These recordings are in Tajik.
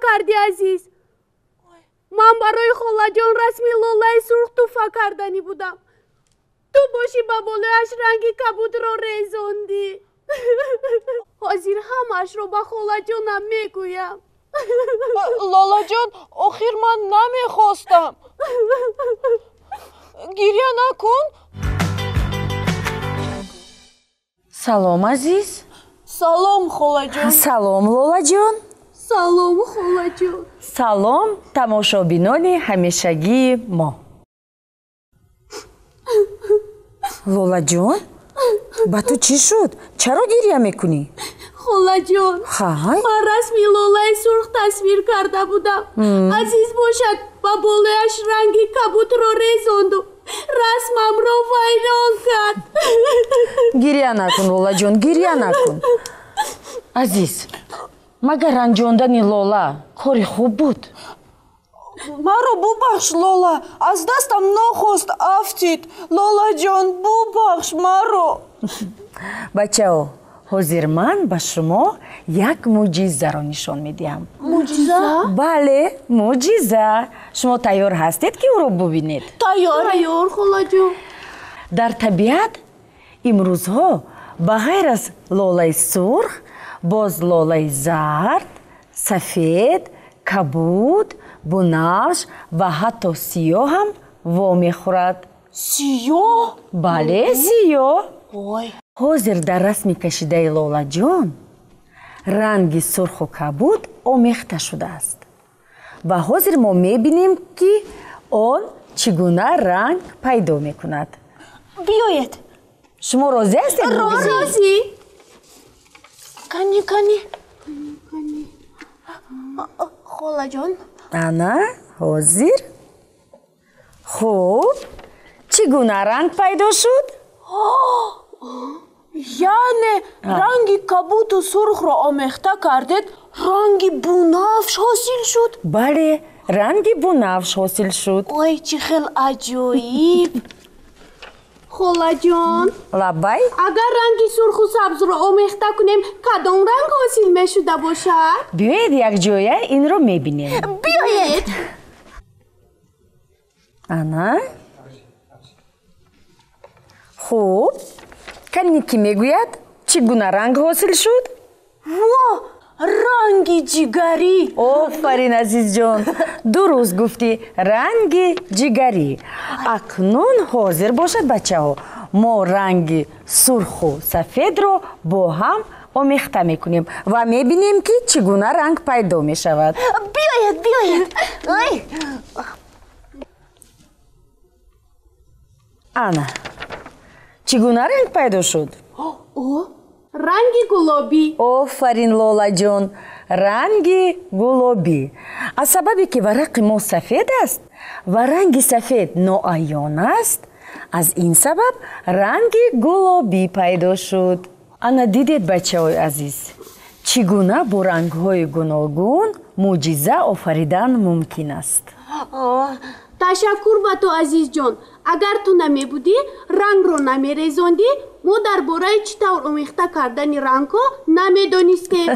کردی عزیز. من برای خاله جان رسمی لالای سرخ تحفه کردنی بودم. تو باشی با بالایش رنگی کبود را ریزاندی. حاضر همش رو با خاله جانم میگویم. لالا جان آخر من نمیخواستم. گریه نکن. سلام عزیز. سلام خاله جان. سلام لالا جان. سلام خاله جان. سلام тамошобинони ҳамешагии мо. лола ҷон, ба ту чӣ шуд? Чаро гирья мекунӣ? خاله جان های؟ من رسمی لالای سرخ تصویر کرده بودم. عزیز باشد با بالایش رنگی کبوت را ریزاند و رسمم را ویران کرد. گریه نکن лола ҷон, гирья накун. азиз, магар ранҷондани лола кори хуб буд? маро бубахш лола, аз дастам нохост афтид. лола ҷон бубахш маро. бачаҳо, ҳозир ман ба шумо як мӯъҷизаро нишон медиҳам. мӯъҷиза? бале, мӯъҷиза. шумо тайёр ҳастед ки ӯро бубинед? тайёр خاله جان. дар табиат имрӯзҳо ба ғайр аз лолаи сурх боз лолаи зард, сафед, кабуд, бунавш ва ҳатто сиёҳ ҳам вомехӯрад. сиёҳ? бале, сиёҳ. ой. ҳозир дар расми кашидаи лолаҷон ранги сурху кабуд омехта шудааст ва ҳозир мо мебинем ки он чӣ гуна ранг пайдо мекунад. биёед. шумо розӣ ҳастед? розӣ. кани хола ҷон. ана ҳозир. хуб, чӣ гуна ранг пайдо шуд? яъне ранги кабуту сурхро омехта кардед, ранги бунафш ҳосил шуд? бале, ранги бунафш ҳосил шуд. ой, чӣ хел аҷоиб. خاله جان лаббай. اگر رنگی سرخ و سبز را آمیخته کنیم کدام رنگ حاصل می شده باشد؟ биёед якҷоя инро мебинем. биёед. ана хуб, кани кӣ мегӯяд чӣ гуна ранг ҳосил шуд? во, ранги ҷигарӣ. офарин азизҷон, дуруст гуфтӣ, ранги ҷигарӣ. акнун ҳозир бошад бачаҳо, мо ранги сурху сафедро бо ҳам омехта мекунем ва мебинем ки чӣ гуна ранг пайдо мешавад. биёед. ой. ана чӣ гуна ранг пайдо шуд? رنگی گلابی. офарин лолаҷон, ранги гулобӣ. аз сабабе ки варақи мо сафед аст ва ранги сафед ноаён аст, аз ин сабаб ранги гулобӣ пайдо шуд. ана дидед бачаҳои азиз, чӣ гуна бо рангҳои гуногун мӯъҷиза офаридан мумкин аст. تشکر با تو عزیز جان. اگر تو نمی بودی رنگ رو نمی ریزوندی ما در باره چطور آمیخته کردن رنگ ها نمی دانستیم.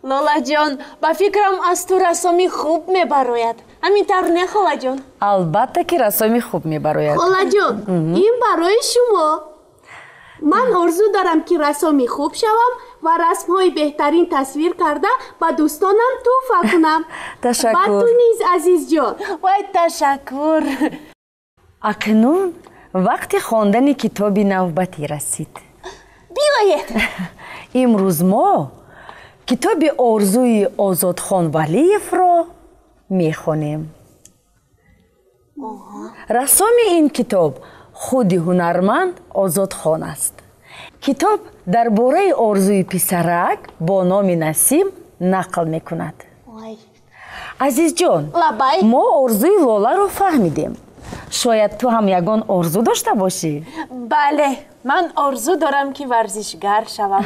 лола ҷон, ба фикрам аз ту расоми хуб мебарояд. ҳаминтавр не хола ҷон? албатта ки расоми хуб мебарояд. خاله جان این برای شما. من آرزو دارم که رسامی خوب شوم و رسم های بهترین تصویر کرده با دوستانم تحفه کنم. تشکر. با تو نیز عزیز جان. вай, ташаккур. акнун вақти хондани китоби навбатӣ расид. биёед. имрӯз мо китоби орзуи озодхон валиевро мехонем. рассоми ин китоб худи ҳунарманд озодхон аст. китоб дар бораи орзуи писарак бо номи Насим нақл мекунад. азизҷон, лаббай. мо орзуи лоларо фаҳмидем. шояд ту ҳам ягон орзу дошта бошӣ? бале, ман орзу дорам ки варзишгар шавам.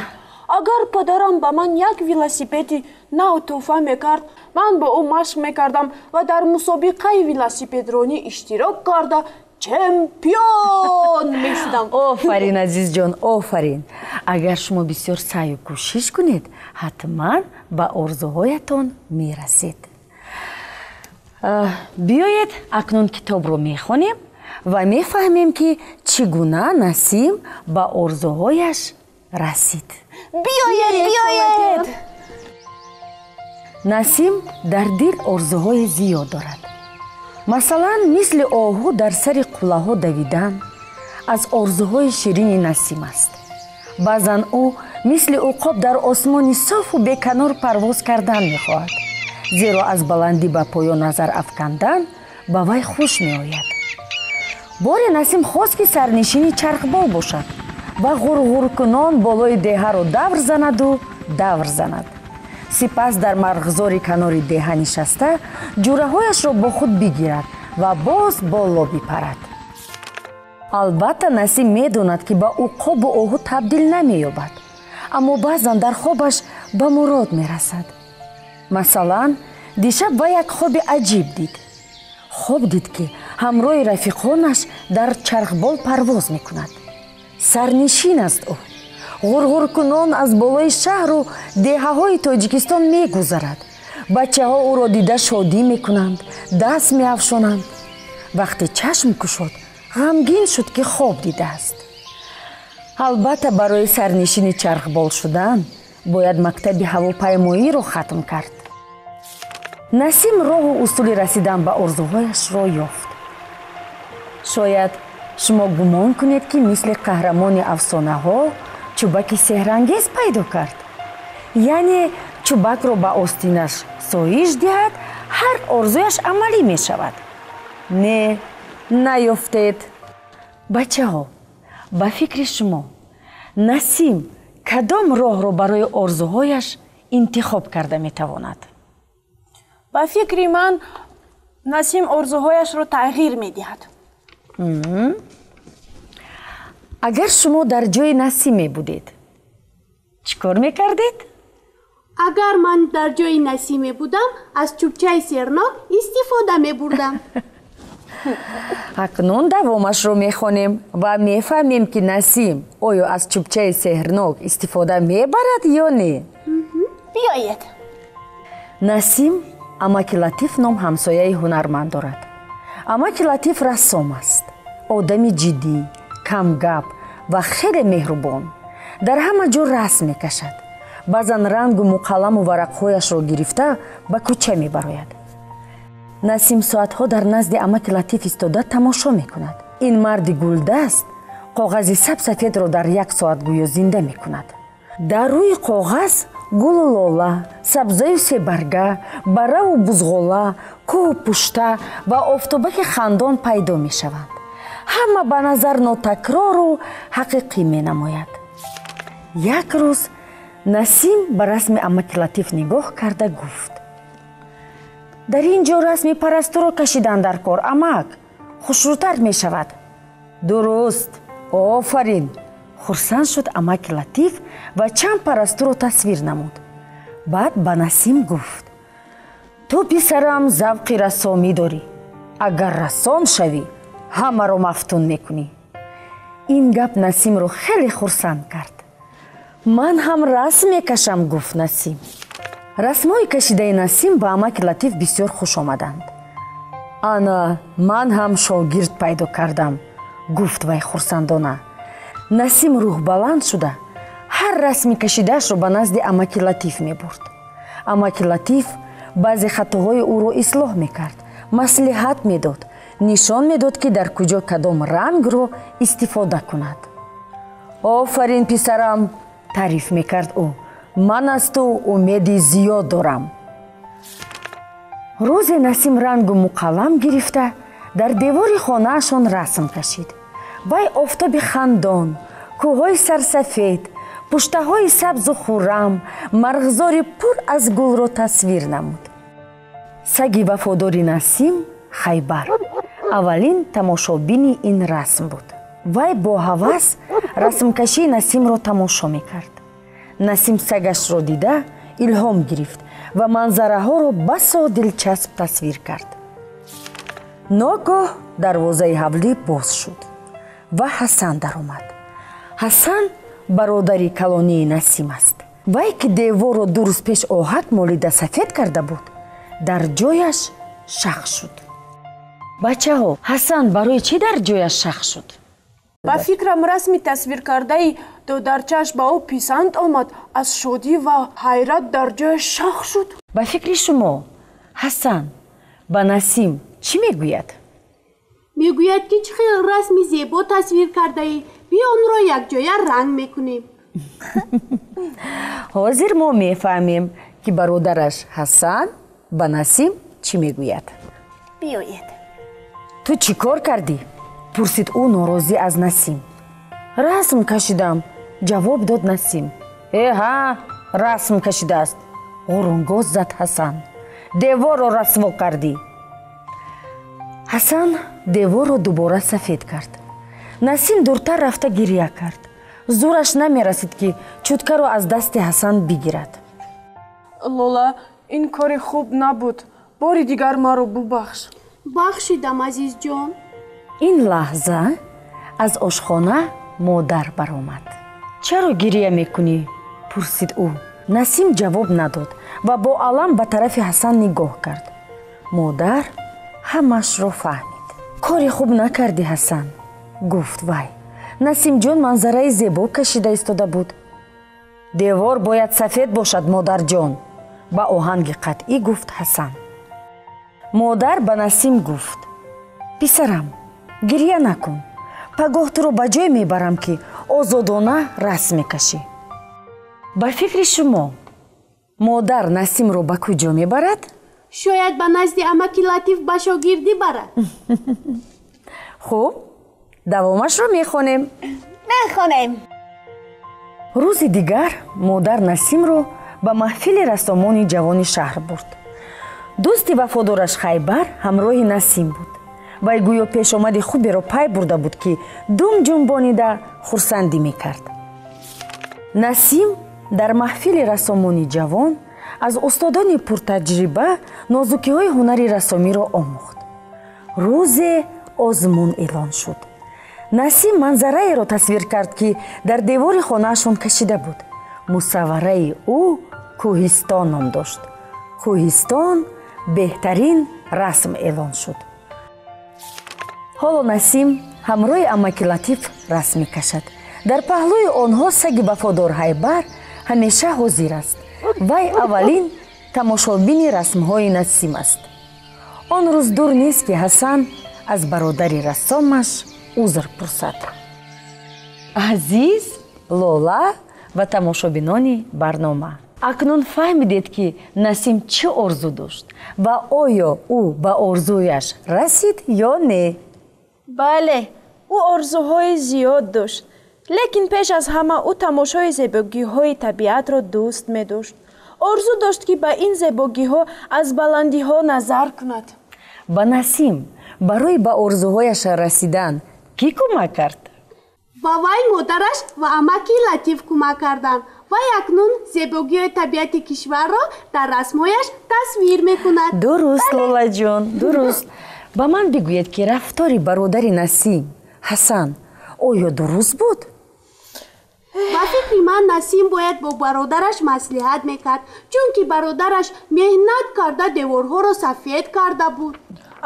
агар падарам ба ман як велосипеди нав тӯҳфа мекард, ман ба ӯ машқ мекардам ва дар мусобиқаи велосипедронӣ иштирок карда чемпион мешудам. офарин азизҷон, офарин. агар шумо бисёр саъю кӯшиш кунед, ҳатман ба орзуҳоятон мерасед. биёед акнун китобро мехонем ва мефаҳмем ки чӣ гуна Насим ба орзуҳояш расид. биёед. Насим дар дил орзуҳои зиёд дорад. масалан, мисли оҳу дар сари қуллаҳо давидан аз орзуҳои ширини Насим аст. баъзан ӯ мисли уқоб дар осмони софу беканор парвоз кардан мехоҳад, зеро аз баландӣ ба поён назар афкандан ба вай хуш меояд. боре Насим хост ки сарнишини чархбол бошад ва ғурғуркунон болои деҳаро давр занаду давр занад. сипас дар марғзори канори деҳа нишаста ҷураҳояшро бо худ бигирад ва боз боло бипарад. албатта Насим медонад ки ба уқобу оҳу табдил намеёбад, аммо баъзан дар хобаш ба мурод мерасад. масалан, дишаб вай як хоби аҷиб дид. хоб дид ки ҳамроҳи рафиқонаш дар чархбол парвоз мекунад. сарнишин аст ӯ. ғурғуркунон аз болои шаҳру деҳаҳои Тоҷикистон мегузарад. бачаҳо ӯро дида шодӣ мекунанд, даст меафшонанд. вақте чашм кушод, ғамгин шуд ки хоб дидааст. албатта барои сарнишини чархбол шудан бояд мактаби ҳавопаймоиро хатм кард. Насим роҳу усули расидан ба орзуҳояшро ёфт. шояд шумо гумон кунед ки мисли қаҳрамони афсонаҳо чӯбаки сеҳрангез пайдо кард. яъне чӯбакро ба остинаш соиш диҳад, ҳар орзуяш амалӣ мешавад. не, наёфтед. бачаҳо, ба фикри шумо Насим кадом роҳро барои орзуҳояш интихоб карда метавонад? ба фикри ман Насим орзуҳояшро тағйир медиҳад. агар шумо дар ҷои Насиме будед, чӣ кор мекардед? агар ман дар ҷои Насиме будам, аз чӯбчаи сернок истифода мебурдам. акнун давомашро мехонем ва мефаҳмем ки Насим оё аз чӯбчаи сеҳрнок истифода мебарад ё не. биёед. Насим амаки Латиф ном ҳамсояи ҳунарманд дорад. амаки Латиф рассом аст. одами ҷиддӣ, камгап ва хеле меҳрубон. дар ҳама ҷо расм мекашад. баъзан рангу муқалламу варақҳояшро гирифта ба кӯча мебарояд. Насим соатҳо дар назди амаки Латиф истода тамошо мекунад. ин марди гулдаст коғази сабсафедро дар як соат гӯё зинда мекунад. дар рӯи коғаз гулу лола, сабзаю себарга, бараву бузғола, кӯҳу пушта ва офтобаки хандон пайдо мешаванд. ҳама ба назар нотакрору ҳақиқӣ менамояд. як рӯз Насим ба расми амаки Латиф нигоҳ карда гуфт: дар ин ҷо расми парастуро кашидан дар кор, амак, хушрӯтар мешавад. дуруст, офарин. хурсанд шуд амаки Латиф ва чанд парастуро тасвир намуд. баъд ба Насим гуфт: ту писарам завқи рассомӣ дорӣ. агар рассом шавӣ, ҳамаро мафтун мекунӣ. ин гап Насимро хеле хурсанд кард. ман ҳам расм мекашам, гуфт Насим. расмҳои кашидаи Насим ба амаки Латиф бисёр хуш омаданд. ана ман ҳам шогирд пайдо кардам, гуфт вай хурсандона. Насим рӯҳбаланд шуда ҳар расми кашидаашро ба назди амаки Латиф мебурд. амаки Латиф баъзе хатоҳои ӯро ислоҳ мекард, маслиҳат медод, нишон медод ки дар куҷо кадом рангро истифода кунад. офарин писарам, таъриф мекард ӯ. ман аз ту умеди зиёд дорам. рӯзе Насим рангу муқаллам гирифта дар девори хонаашон расм кашид. вай офтоби хандон, кӯҳҳои сарсафед, пуштаҳои сабзу хуррам, марғзори пур аз гулро тасвир намуд. саги вафодори Насим Хайбар аввалин тамошобини ин расм буд. вай бо ҳавас расмкашии Насимро тамошо мекард. Насим сагашро дида илҳом гирифт ва манзараҳоро басо дилчасп тасвир кард. ногоҳ дарвозаи ҳавлӣ боз шуд ва ҳасан даромад. ҳасан бародари калонии Насим аст. вай ки деворро дуруст пеш оҳак молида сафед карда буд, дар ҷояш шах шуд. бачаҳо, ҳасан барои чӣ дар ҷояш шах шуд? ба фикрам расми тасвиркардаи додарчааш ба ӯ писанд омад. аз шодӣ ва ҳайрат дар ҷояш шах шуд. ба фикри шумо Ҳасан ба Насим чӣ мегӯяд? мегӯяд ки чӣ хел расми зебо тасвир кардаӣ, биё онро якҷоя ранг мекунем. ҳозир мо мефаҳмем ки бародараш Ҳасан ба Насим чӣ мегӯяд. биёед. ту чӣ кор кардӣ? пурсид ӯ норозӣ аз Насим. расм кашидам, ҷавоб дод Насим. ҳа, расм кашидааст, ғурунгоз зад Ҳасан. деворро расво кардӣ. ҳасан деворро дубора сафед кард. Насим дуртар рафта гирья кард. зураш намерасид ки чуткаро аз дасти Ҳасан бигирад. лола, ин кори хуб набуд. бори дигар маро бубахш. бахшидам азизҷон. ин лаҳза аз ошхона модар баромад. чаро гирья мекунӣ? пурсид ӯ. Насим ҷавоб надод ва бо алам ба тарафи Ҳасан нигоҳ кард. модар ҳамаашро фаҳмид. кори хуб накардӣ Ҳасан, гуфт вай. Насимҷон манзараи зебо кашида истода буд. девор бояд сафед бошад, модарҷон, ба оҳанги қатъӣ гуфт Ҳасан. модар ба Насим гуфт. писарам, гирья накун. пагоҳ туро ба ҷое мебарам ки озодона расм мекашӣ. ба фикри шумо модар Насимро ба куҷо мебарад? шояд ба назди амаки Латиф ба шогирдӣ барад. хуб, давомашро мехонем. мехонем. рӯзи дигар модар Насимро ба маҳфили рассомони ҷавони шаҳр бурд. дӯсти вафодораш Хайбар ҳамроҳи Насим буд. вай гӯё пешомади хуберо пай бурда буд ки дум ҷунбонида хурсандӣ мекард. Насим дар маҳфили рассомони ҷавон аз устодони пуртаҷриба нозукиҳои ҳунари рассомиро омӯхт. рӯзе озмун эълон шуд. Насим манзараеро тасвир кард ки дар девори хонаашон кашида буд. мусаввараи ӯ кӯҳистон ном дошт. кӯҳистон беҳтарин расм эълон шуд. ҳоло Насим ҳамроҳи амаки Латиф расм мекашад. дар паҳлӯи онҳо саги вафодор Ҳайбар ҳамеша ҳозир аст. вай аввалин тамошобини расмҳои Насим аст. он рӯз дур нест ки Ҳасан аз бародари рассомаш узр пурсад. азиз Лола ва тамошобинони барнома, акнун фаҳмидед ки Насим чӣ орзу дошт ва оё ӯ ба орзуяш расид ё не? бале, ӯ орзуҳои зиёд дошт. лекин пеш аз ҳама ӯ тамошои зебогиҳои табиатро дӯст медошт. орзу дошт ки ба ин зебогиҳо аз баландиҳо назар кунад. ба Насим барои ба орзуҳояш расидан кӣ кӯмак кард? ба вай модараш ва амаки Латиф кӯмак карданд. вай акнун зебогиҳои табиати кишварро дар расмҳояш тасвир мекунад. дуруст лолаҷон, дуруст. ба ман бигӯед ки рафтори бародари Насим Ҳасан оё дуруст буд? ба фикри ман Насим бояд бо бародараш маслиҳат мекард, чунки бародараш меҳнат карда деворҳоро сафед карда буд.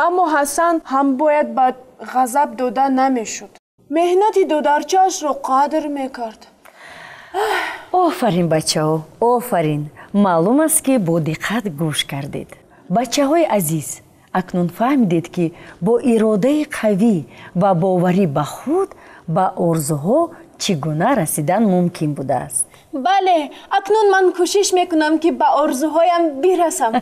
аммо Ҳасан ҳам бояд ба ғазаб дода намешуд. меҳнати додарчаашро қадр мекард. офарин бачаҳо, офарин. маълум аст ки бо диққат гӯш кардед. бачаҳои азиз, акнун фаҳмидед ки бо иродаи қавӣ ва боварӣ ба худ ба орзуҳо чӣ гуна расидан мумкин будааст. бале, акнун ман кӯшиш мекунам ки ба орзуҳоям бирасам.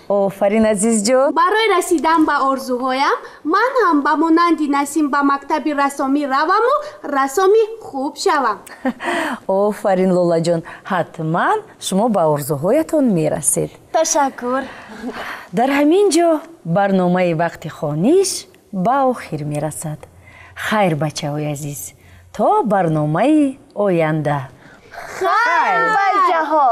офарин азизҷон. барои расидан ба орзуҳоям ман ҳам ба монанди Насим ба мактаби рассомӣ раваму рассоми хуб шавам. офарин лолаҷон, ҳатман шумо ба орзуҳоятон мерасед. ташаккур. дар ҳамин ҷо барномаи вақти хониш ба охир мерасад. хайр бачаҳои азиз, то барномаи оянда. хайр бачаҳо.